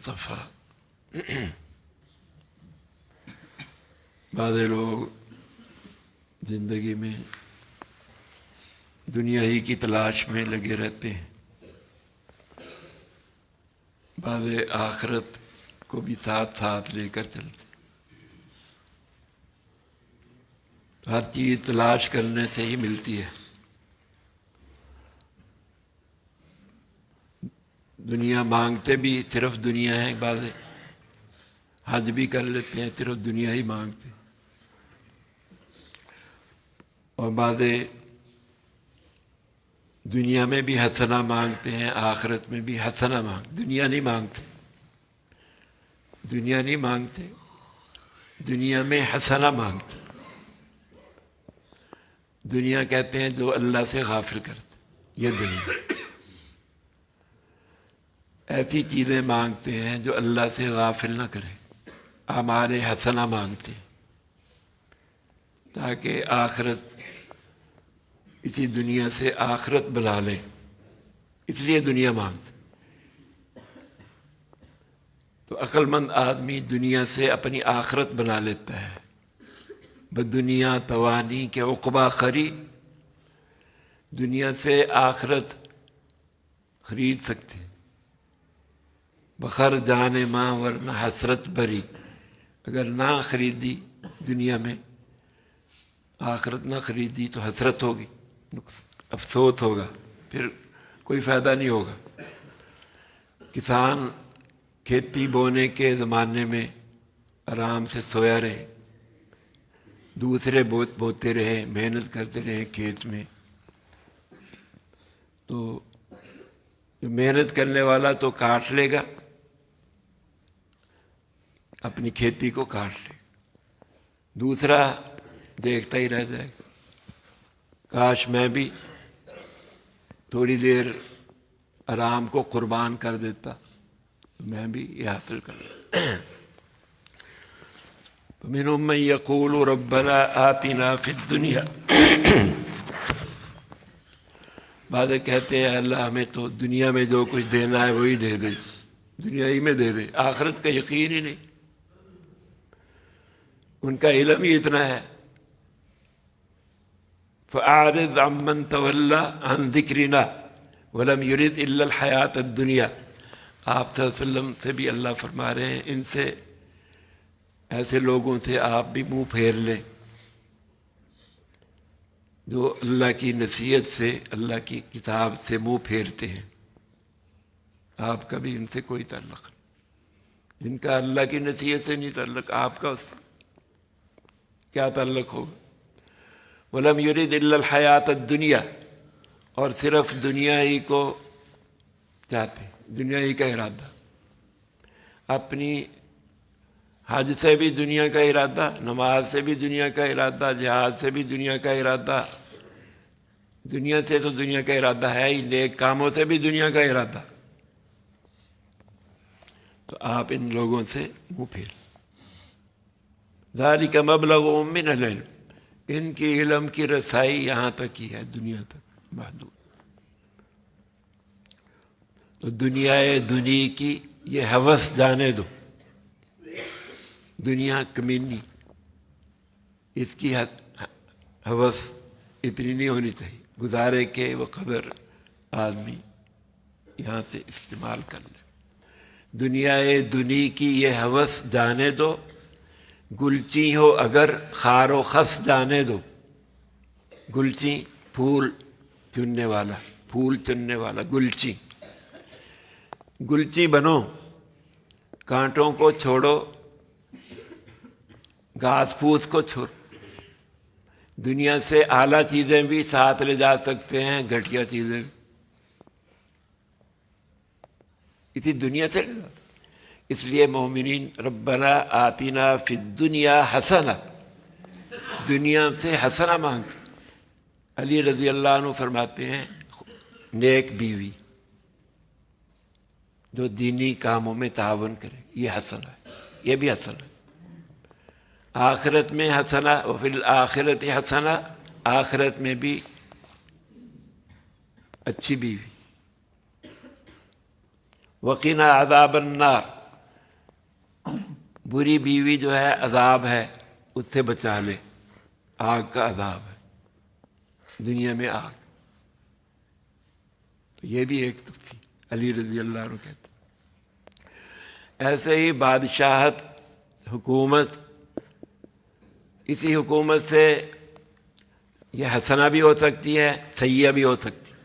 مصطفیٰ۔ بعض لوگ زندگی میں دنیا ہی کی تلاش میں لگے رہتے ہیں، بعض آخرت کو بھی ساتھ ساتھ لے کر چلتے ہیں۔ ہر چیز تلاش کرنے سے ہی ملتی ہے۔ دنیا مانگتے بھی صرف دنیا ہے، بعض حج بھی کر لیتے ہیں، صرف دنیا ہی مانگتے ہیں، اور بعض دنیا میں بھی حسنہ مانگتے ہیں، آخرت میں بھی حسنہ مانگتے، دنیا نہیں مانگتے، دنیا نہیں مانگتے، دنیا میں حسنہ مانگتے۔ دنیا کہتے ہیں جو اللہ سے غافل کرتے، یہ دنیا ایسی چیزیں مانگتے ہیں جو اللہ سے غافل نہ کرے، ہمارے حسنہ مانگتے ہیں تاکہ آخرت اسی دنیا سے آخرت بنا لے، اس لیے دنیا مانگتے۔ تو عقل مند آدمی دنیا سے اپنی آخرت بنا لیتا ہے۔ بدنیا توانی کے عقبہ خری، دنیا سے آخرت خرید سکتے ہیں۔ بخر جانے ماں ورنہ حسرت بری، اگر نہ خریدی دنیا میں آخرت نہ خریدی تو حسرت ہوگی، افسوس ہوگا، پھر کوئی فائدہ نہیں ہوگا۔ کسان کھیتی بونے کے زمانے میں آرام سے سویا رہے، دوسرے بوتے رہے، محنت کرتے رہے کھیت میں، تو جو محنت کرنے والا تو کاٹ لے گا، اپنی کھیتی کو کاٹ لے گا، دوسرا دیکھتا ہی رہ جائے گا۔ کاش میں بھی تھوڑی دیر آرام کو قربان کر دیتا تو میں بھی یہ حاصل کر لیتا۔ فَمِنْهُمْ مَنْ يَقُولُ رَبَّنَا آتِنَا فِي الدُّنْيَا، بعض کہتے ہیں اللہ ہمیں تو دنیا میں جو کچھ دینا ہے وہی دے دے، دنیا ہی میں دے دے، آخرت کا یقین ہی نہیں، ان کا علم ہی اتنا ہے۔ فَأَعْرِضْ عَمَّنْ تَوَلَّى عَنْ ذِكْرِنَا وَلَمْ يُرِدْ إِلَّا الْحَيَاةَ الدُّنْيَا۔ آپ صلی اللہ علیہ وسلم سے بھی اللہ فرما رہے ہیں ان سے، ایسے لوگوں سے آپ بھی منہ پھیر لیں جو اللہ کی نصیحت سے، اللہ کی کتاب سے منہ پھیرتے ہیں۔ آپ کا بھی ان سے کوئی تعلق نہیں، جن کا اللہ کی نصیحت سے نہیں تعلق، آپ کا اس سے کیا تعلق ہوگا؟ وَلَمْ يُرِدْ إِلَّا الْحَيَاةَ الدُّنْيَا، اور صرف دنیا ہی کو چاہتے ہیں، دنیا ہی کا ارادہ، اپنی حج سے بھی دنیا کا ارادہ، نماز سے بھی دنیا کا ارادہ، جہاد سے بھی دنیا کا ارادہ، دنیا سے تو دنیا کا ارادہ ہے ہی، نیک کاموں سے بھی دنیا کا ارادہ، تو آپ ان لوگوں سے منہ پھیر۔ ذَلِكَ مَبْلَغُهُم مِّنَ الْعِلْمِ، ان کی علم کی رسائی یہاں تک ہی ہے، دنیا تک محدود۔ تو دنیا کی یہ ہوس جانے دو، دنیا کمینی، اس کی ہوس اتنی نہیں ہونی چاہیے، گزارے کے وہ قدر آدمی یہاں سے استعمال کر لے۔ دنیا کی یہ ہوس جانے دو، گلچی ہو اگر خار و خس جانے دو۔ گلچی پھول چننے والا، پھول چننے والا، گلچی، گلچی بنو، کانٹوں کو چھوڑو، گھاس پھوس کو چھوڑو۔ دنیا سے اعلیٰ چیزیں بھی ساتھ لے جا سکتے ہیں، گھٹیا چیزیں اسی دنیا سے لے جا سکتے۔ اس لیے مومنین ربنا آتنا فی الدنیا حسنہ، دنیا سے حسنہ مانگتے۔ علی رضی اللہ عنہ فرماتے ہیں نیک بیوی جو دینی کاموں میں تعاون کرے، یہ حسنہ ہے، یہ بھی حسنہ ہے۔ آخرت میں حسنہ، وفی الآخرت حسنہ، آخرت میں بھی اچھی بیوی۔ وقنا عذاب النار، بری بیوی جو ہے عذاب ہے، اس سے بچا لے، آگ کا عذاب ہے، دنیا میں آگ۔ تو یہ بھی ایک تھی، علی رضی اللہ عنہ کہتے ہیں۔ ایسے ہی بادشاہت، حکومت، اسی حکومت سے یہ حسنہ بھی ہو سکتی ہے، سیئہ بھی ہو سکتی ہے۔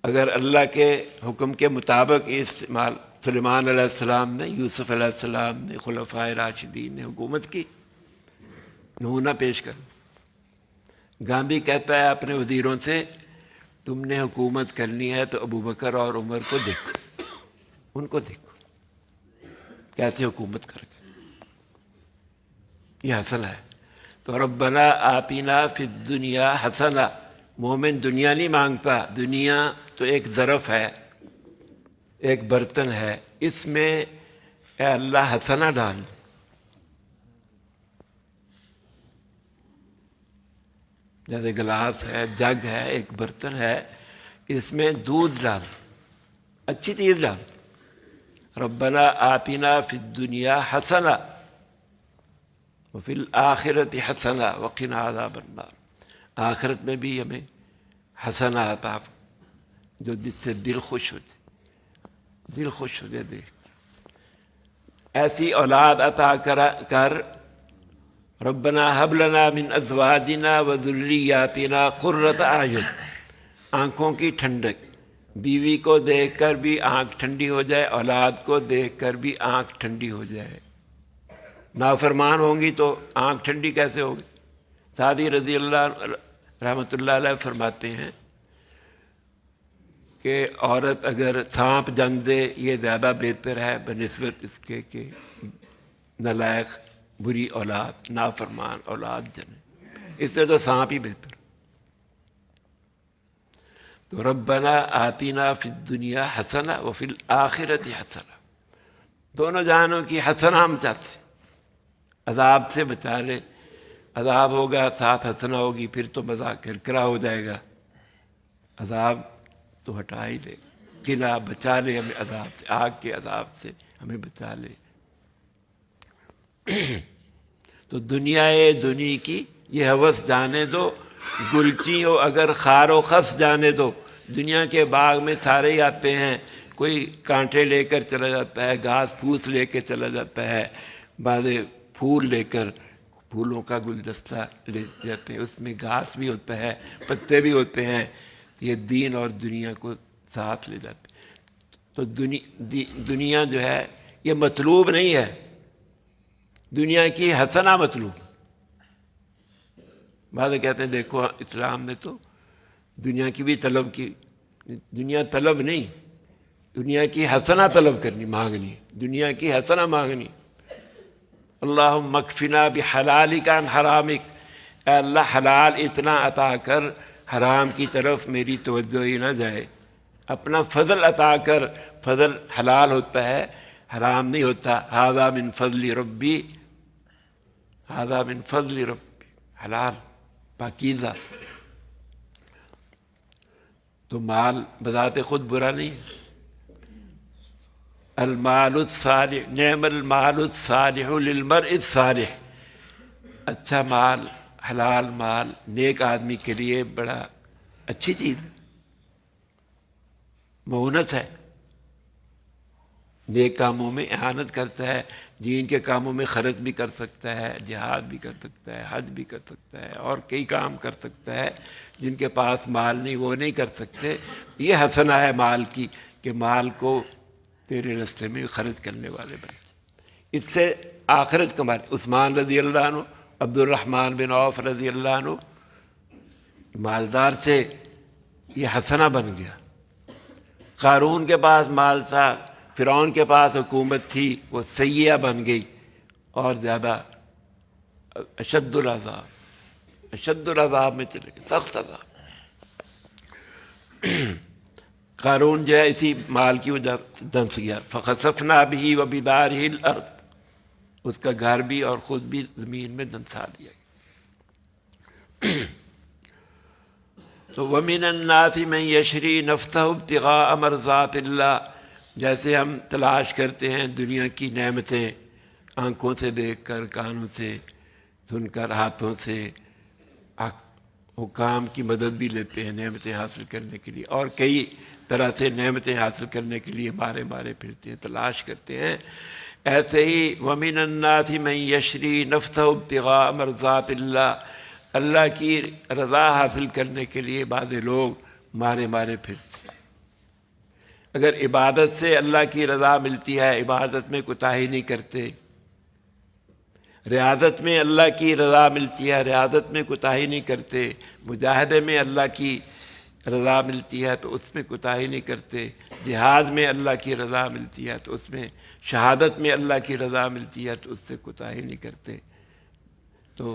اگر اللہ کے حکم کے مطابق استعمال، سلیمان علیہ السلام نے، یوسف علیہ السلام نے، خلفائے راشدین نے حکومت کی، نمونہ پیش کر۔ گاندھی کہتا ہے اپنے وزیروں سے، تم نے حکومت کرنی ہے تو ابو بکر اور عمر کو دیکھو، ان کو دیکھو کیسے حکومت کر گئے۔ یہ حسنہ ہے۔ تو ربنا آتنا فی الدنیا حسنہ، مومن دنیا نہیں مانگتا، دنیا تو ایک ظرف ہے، ایک برتن ہے، اس میں اے اللہ حسنہ ڈال۔ جیسے گلاس ہے، جگ ہے، ایک برتن ہے، اس میں دودھ ڈال، اچھی چیز ڈال۔ ربنا آتنا فی الدنیا حسنہ وفی الآخرۃ حسنہ وقنا عذاب النار، آخرت میں بھی ہمیں حسنہ عطا، جو جس سے دل خوش ہو جائے، دل خوش ہو جائے دیکھ۔ ایسی اولاد عطا کر، ربنا ہب لنا من ازواجنا وذریاتنا قرۃ اعین، آنکھوں کی ٹھنڈک، بیوی کو دیکھ کر بھی آنکھ ٹھنڈی ہو جائے، اولاد کو دیکھ کر بھی آنکھ ٹھنڈی ہو جائے۔ نافرمان ہوں گی تو آنکھ ٹھنڈی کیسے ہوگی؟ سعدی رضی اللہ رحمۃ اللہ علیہ فرماتے ہیں کہ عورت اگر سانپ جن دے یہ زیادہ بہتر ہے بنسبت اس کے کہ نالائق بری اولاد، نافرمان اولاد جنے، اس سے تو سانپ ہی بہتر۔ تو ربنا آتنا فی الدنیا حسنہ وفی الآخرۃ حسنہ، دونوں جہانوں کی حسنہ ہم چاہتے ہیں، عذاب سے بچا لے، عذاب ہوگا ساتھ حسنہ ہوگی، پھر تو مذاق کرکرا ہو جائے گا، عذاب تو ہٹا ہی لے، قنا بچا لے ہمیں عذاب سے، آگ کے عذاب سے ہمیں بچا لے۔ تو دنیا دنیا کی یہ ہوس جانے دو، گلچی ہو اگر خار و خس جانے دو۔ دنیا کے باغ میں سارے ہی آتے ہیں، کوئی کانٹے لے کر چلا جاتا ہے، گھاس پھوس لے کے چلا جاتا ہے، بعض پھول لے کر، پھولوں کا گلدستہ لے جاتے ہیں، اس میں گھاس بھی ہوتا ہے، پتے بھی ہوتے ہیں، یہ دین اور دنیا کو ساتھ لے جاتے ہیں۔ تو دنیا جو ہے یہ مطلوب نہیں ہے، دنیا کی حسنہ مطلوب۔ بعض کہتے ہیں دیکھو اسلام نے تو دنیا کی بھی طلب کی، دنیا طلب نہیں، دنیا کی حسنہ طلب کرنی، مانگنی، دنیا کی حسنہ مانگنی۔ اللہم اکفنا بحلالک عن حرامک، اے اللہ حلال اتنا عطا کر حرام کی طرف میری توجہ ہی نہ جائے، اپنا فضل عطا کر، فضل حلال ہوتا ہے، حرام نہیں ہوتا۔ ھذا من فضل ربی، ھذا من فضل ربی، حلال پاکیزہ۔ تو مال بذات خود برا نہیں ہے۔ المال الصالح، نعم المال الصالح للمرء الصالح، اچھا مال، حلال مال نیک آدمی کے لیے بڑا اچھی چیز، معونت ہے، نیک کاموں میں اعانت کرتا ہے، دین کے کاموں میں خرچ بھی کر سکتا ہے، جہاد بھی کر سکتا ہے، حج بھی کر سکتا ہے، اور کئی کام کر سکتا ہے، جن کے پاس مال نہیں وہ نہیں کر سکتے۔ یہ حسنہ ہے مال کی کہ مال کو تیرے راستے میں خرچ کرنے والے بن، اس سے آخرت کمانے۔ عثمان رضی اللہ عنہ، عبد الرحمن بن عوف رضی اللہ عنہ مالدار تھے، یہ حسنہ بن گیا۔ قارون کے پاس مال تھا، فرعون کے پاس حکومت تھی، وہ سیئہ بن گئی، اور زیادہ اشد العذاب میں چلے گئے، سخت عذاب۔ قارون جو ہے اسی مال کی وجہ دھنس گیا، فخسفنا بہ وبدارہ الارض، اس کا گھر بھی اور خود بھی زمین میں دھنسا دیا گیا۔ تو وَمِنَ النَّاسِ مَن يَشْرِي نَفْسَهُ ابْتِغَاءَ مَرْضَاتِ اللَّهِ، جیسے ہم تلاش کرتے ہیں دنیا کی نعمتیں آنکھوں سے دیکھ کر، کانوں سے سن کر، ہاتھوں سے، حکام کی مدد بھی لیتے ہیں نعمتیں حاصل کرنے کے لیے، اور کئی طرح سے نعمتیں حاصل کرنے کے لیے مارے مارے پھرتے ہیں، تلاش کرتے ہیں۔ ایسے ہی وَمِنَ النَّاسِ مَن يَشْرِي نَفْسَهُ ابْتِغَاءَ مَرْضَاتِ اللَّهِ، اللہ کی رضا حاصل کرنے کے لیے بعض لوگ مارے مارے پھرتے ہیں۔ اگر عبادت سے اللہ کی رضا ملتی ہے، عبادت میں کوتاہی نہیں کرتے، ریاضت میں اللہ کی رضا ملتی ہے، ریاضت میں کوتاہی نہیں کرتے، مجاہدے میں اللہ کی رضا ملتی ہے تو اس میں کوتاہی نہیں کرتے، جہاد میں اللہ کی رضا ملتی ہے تو اس میں، شہادت میں اللہ کی رضا ملتی ہے تو اس سے کوتاہی نہیں کرتے، تو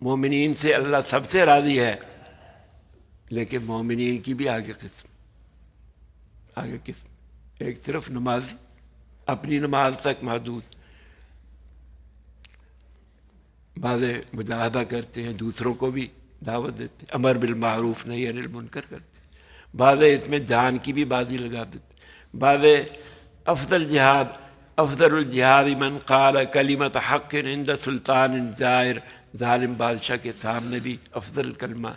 مومنین سے اللہ سب سے راضی ہے، لیکن مومنین کی بھی آگے قسم، ایک صرف نمازی اپنی نماز تک محدود، بعض مجاہدہ کرتے ہیں، دوسروں کو بھی دعوت دیتے ہیں، امر بالمعروف نہی عن المنکر کرتے ہیں، بعض اس میں جان کی بھی بازی لگا دیتے ہیں، بعض افضل الجہاد من قال کلمت حق عند سلطان جائر، ظالم بادشاہ کے سامنے بھی افضل کلمہ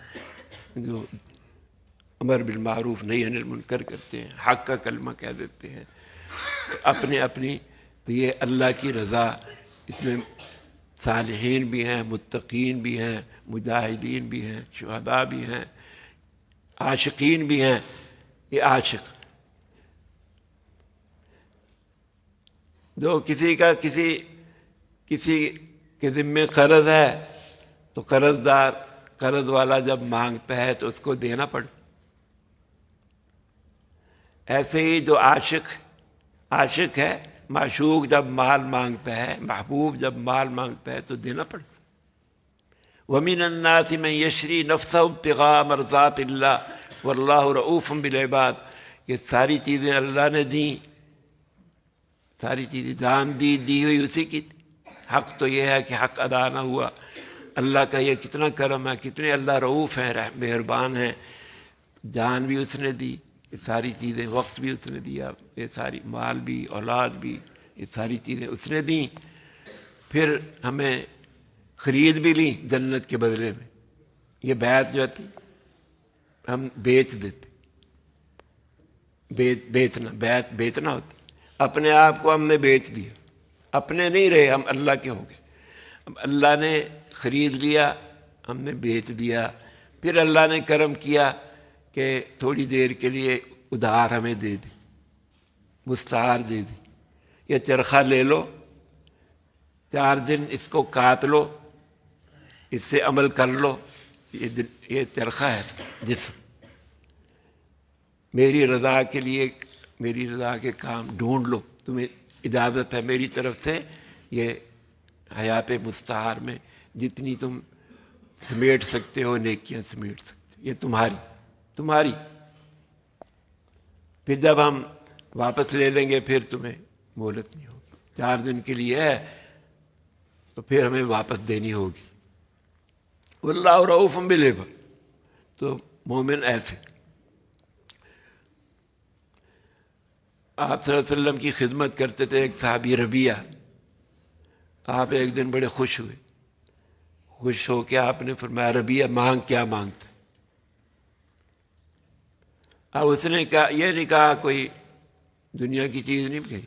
جو امر بالمعروف نہی عن المنکر کرتے ہیں، حق کا کلمہ کہہ دیتے ہیں، تو اپنی تو یہ اللہ کی رضا، اس میں صالحین بھی ہیں، متقین بھی ہیں، مجاہدین بھی ہیں، شہداء بھی ہیں، عاشقین بھی ہیں۔ یہ عاشق جو کسی کے ذمے قرض ہے تو قرض والا جب مانگتا ہے تو اس کو دینا پڑتا، ایسے ہی جو عاشق ہے، معشوق جب مال مانگتا ہے، محبوب جب مال مانگتا ہے تو دینا پڑتا۔ وَمِنَ النَّاسِ مَن يَشْرِي نَفْسَهُ ابْتِغَاءَ مَرْضَاتِ اللَّهِ وَاللَّهُ رَءُوفٌ بِالْعِبَادِ، یہ ساری چیزیں اللہ نے دیں، ساری چیزیں جان دی ہوئی اسی کی، حق تو یہ ہے کہ حق ادا نہ ہوا، اللہ کا یہ کتنا کرم ہے، کتنے اللہ رؤوف ہیں، مہربان ہیں، جان بھی اس نے دی، یہ ساری چیزیں، وقت بھی اس نے دیا، یہ ساری مال بھی، اولاد بھی، یہ ساری چیزیں اس نے دیں، پھر ہمیں خرید بھی لیں جنت کے بدلے میں۔ یہ بیعت جو تھی ہم بیچ دیتے، بیعت بیچنا ہوتا، اپنے آپ کو ہم نے بیچ دیا، اپنے نہیں رہے، ہم اللہ کے ہو گئے، اب اللہ نے خرید لیا، ہم نے بیچ دیا، پھر اللہ نے کرم کیا کہ تھوڑی دیر کے لیے ادھار ہمیں دے دی، مستعار دے دی، یہ چرخہ لے لو، 4 دن اس کو کاٹ لو، اس سے عمل کر لو، یہ چرخہ ہے جسم، میری رضا کے لیے، میری رضا کے کام ڈھونڈ لو، تمہیں اجازت ہے میری طرف سے، یہ حیات مستعار میں جتنی تم سمیٹ سکتے ہو نیکیاں سمیٹ سکتے ہو، یہ تمہاری، پھر جب ہم واپس لے لیں گے پھر تمہیں مہلت نہیں ہوگی، 4 دن کے لیے ہے تو پھر ہمیں واپس دینی ہوگی۔ واللہ رؤوف بالعباد، تو مومن ایسے، آپ صلی اللہ علیہ وسلم کی خدمت کرتے تھے ایک صحابی ربیعہ، آپ ایک دن بڑے خوش ہو کے آپ نے فرمایا ربیعہ مانگ، کیا مانگتا ہے؟ اب اس نے کہا، یہ نہیں کہا کوئی دنیا کی چیز نہیں کہی،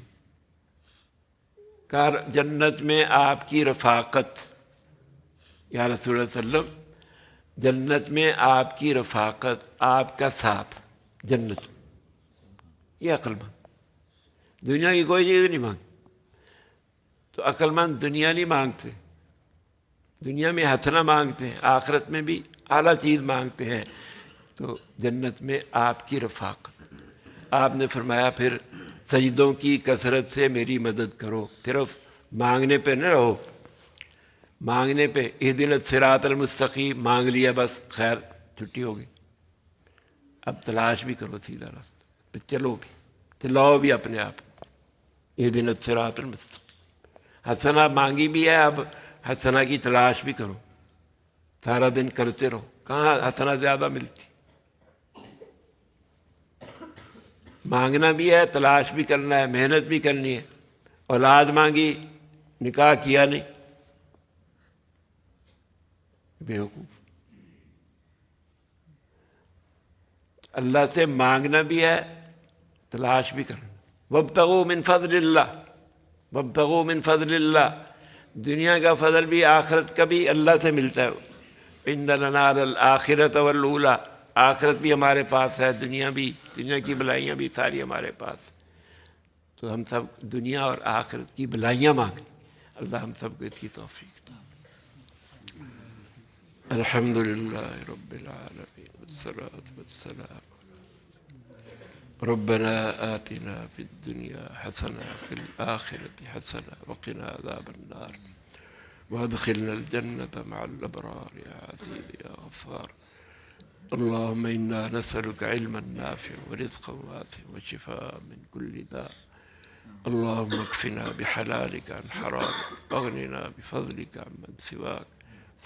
کہا جنت میں آپ کی رفاقت، یا رسول اللہ صلی اللہ علیہ وسلم، جنت میں آپ کی رفاقت، آپ کا ساتھ جنت میں، یہ عقل مند، دنیا کی کوئی چیز نہیں مانگتی، تو عقل مند دنیا نہیں مانگتے، دنیا میں حسنہ مانگتے ہیں، آخرت میں بھی اعلیٰ چیز مانگتے ہیں، تو جنت میں آپ کی رفاقت۔ آپ نے فرمایا پھر سجدوں کی کثرت سے میری مدد کرو، صرف مانگنے پہ نہ رہو، مانگنے پہ اہدنا الصراط المستقیم مانگ لیا بس خیر چھٹی ہو گئی، اب تلاش بھی کرو سیدھا راستہ، پھر چلاؤ بھی اپنے آپ، اہدنا الصراط المستقیم، حسنہ مانگی بھی ہے، اب حسنہ کی تلاش بھی کرو، سارا دن کرتے رہو، کہاں حسنہ زیادہ ملتی، مانگنا بھی ہے، تلاش بھی کرنا ہے، محنت بھی کرنی ہے۔ اولاد مانگی، نکاح کیا نہیں، بیوقوف۔ اللہ سے مانگنا بھی ہے، تلاش بھی کرنا۔ وابتغوا من فضل اللہ، وابتغوا من فضل اللہ، دنیا کا فضل بھی آخرت کا بھی اللہ سے ملتا ہے۔ ان لنا الآخرۃ والأولیٰ، آخرت بھی ہمارے پاس ہے، دنیا بھی، دنیا کی بلائیاں بھی ساری ہمارے پاس۔ تو ہم سب دنیا اور آخرت کی بلائیاں مانگیں، اللہ ہم سب کو اس کی توفیق دے۔ الحمدللہ رب العالمین والصلاة والسلام ربنا آتنا في الدنيا حسنة وفي الآخرة حسنة وقنا عذاب النار وادخلنا الجنة مع الأبرار يا عزيز يا غفار. اللهم إنا نسألك علما نافعا ورزقا واسعا وشفاء من كل داء. اللهم اكفنا بحلالك عن حرامك واغننا بفضلك عمن سواك.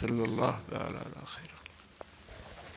صلى الله تعالى على خير